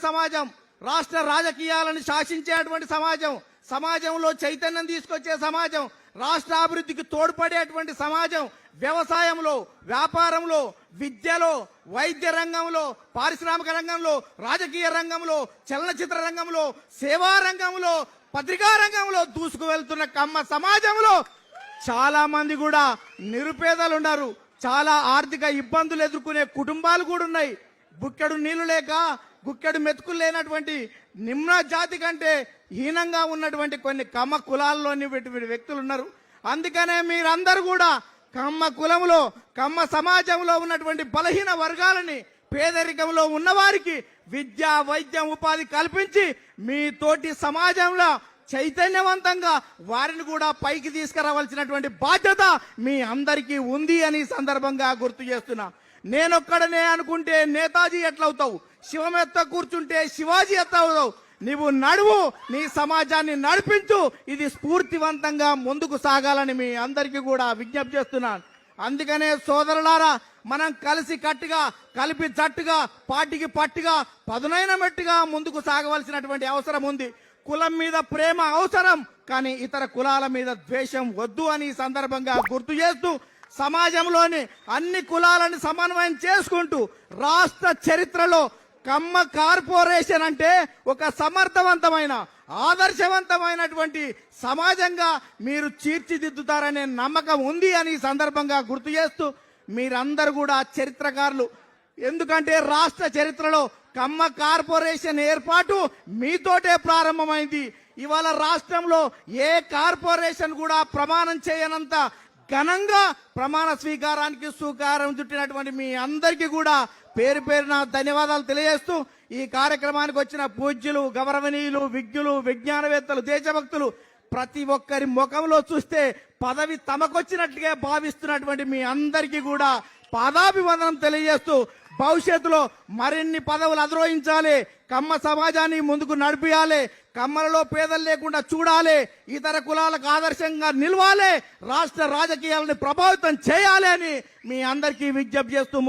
సమాజం, రాష్ట్ర రాజకీయాలను శాసించేటువంటి సమాజం, సమాజంలో చైతన్యం తీసుకొచ్చే సమాజం, రాష్ట్ర అభివృద్ధికి తోడ్పడేటువంటి సమాజం, వ్యవసాయంలో, వ్యాపారంలో, విద్యలో, వైద్య రంగంలో, పారిశ్రామిక రంగంలో, రాజకీయ రంగంలో, చలనచిత్ర రంగంలో, సేవా రంగంలో, పత్రికా రంగంలో దూసుకు వెళ్తున్న కమ్మ సమాజంలో చాలా మంది కూడా నిరుపేదలు ఉన్నారు. చాలా ఆర్థిక ఇబ్బందులు ఎదుర్కొనే కుటుంబాలు కూడా ఉన్నాయి. బుక్కెడు నీళ్లు లేక గుక్కెడు మెతుకులు లేనటువంటి నిమ్న జాతి కంటే హీనంగా ఉన్నటువంటి కొన్ని కమ్మ కులాల్లోని వ్యక్తులు ఉన్నారు. అందుకనే మీరందరూ కూడా కమ్మ కులంలో, కమ్మ సమాజంలో ఉన్నటువంటి బలహీన వర్గాలని, పేదరికంలో ఉన్నవారికి విద్య, వైద్యం, ఉపాధి కల్పించి మీ తోటి సమాజంలో చైతన్యవంతంగా వారిని కూడా పైకి తీసుకురావాల్సినటువంటి బాధ్యత మీ అందరికీ ఉంది అని సందర్భంగా గుర్తు చేస్తున్నా. నేనొక్కడనే అనుకుంటే నేతాజీ ఎట్లవుతావు, శివం ఎత్త కూర్చుంటే శివాజీ ఎత్త అవుతావు. నీవు నడువు, నీ సమాజాన్ని నడిపించు. ఇది స్ఫూర్తివంతంగా ముందుకు సాగాలని మీ అందరికీ కూడా విజ్ఞప్తి చేస్తున్నాను. అందుకనే సోదరులారా, మనం కలిసి కట్టుగా, కలిపి జట్టుగా, పార్టీకి పట్టుగా, పదునైన మెట్టుగా ముందుకు సాగవలసినటువంటి అవసరం ఉంది. కులం మీద ప్రేమ అవసరం, కానీ ఇతర కులాల మీద ద్వేషం వద్దు అని సందర్భంగా గుర్తు చేస్తూ, సమాజంలోని అన్ని కులాలను సమన్వయం చేసుకుంటూ రాష్ట్ర చరిత్రలో కమ్మ కార్పొరేషన్ అంటే ఒక సమర్థవంతమైన, ఆదర్శవంతమైనటువంటి సమాజంగా మీరు తీర్చిదిద్దుతారనే నమ్మకం ఉంది అని సందర్భంగా గుర్తు చేస్తూ, మీరందరూ కూడా చరిత్రకారులు. ఎందుకంటే రాష్ట్ర చరిత్రలో కమ్మ కార్పొరేషన్ ఏర్పాటు మీతోటే ప్రారంభమైంది. ఇవాళ రాష్ట్రంలో ఏ కార్పొరేషన్ కూడా ప్రమాణం చేయనంత ఘనంగా ప్రమాణ స్వీకారానికి సుకారం చుట్టినటువంటి మీ అందరికీ కూడా పేరు పేరున ధన్యవాదాలు తెలియజేస్తూ, ఈ కార్యక్రమానికి వచ్చిన పూజ్యులు, గౌరవనీయులు, విజ్ఞులు, విజ్ఞానవేత్తలు, దేశభక్తులు ప్రతి ఒక్కరి ముఖంలో చూస్తే పదవి తమకొచ్చినట్లుగా భావిస్తున్నటువంటి మీ అందరికీ కూడా పాదాభివందనం తెలియజేస్తూ, భవిష్యత్తులో మరిన్ని పదవులు అధిరోహించాలి, కమ్మ సమాజాన్ని ముందుకు నడిపియాలి, కమ్మలలో పేదలు లేకుండా చూడాలి, ఇతర కులాలకు ఆదర్శంగా నిలవాలి, రాష్ట్ర రాజకీయాలను ప్రభావితం చేయాలి అని మీ అందరికీ విజ్ఞప్తి చేస్తూ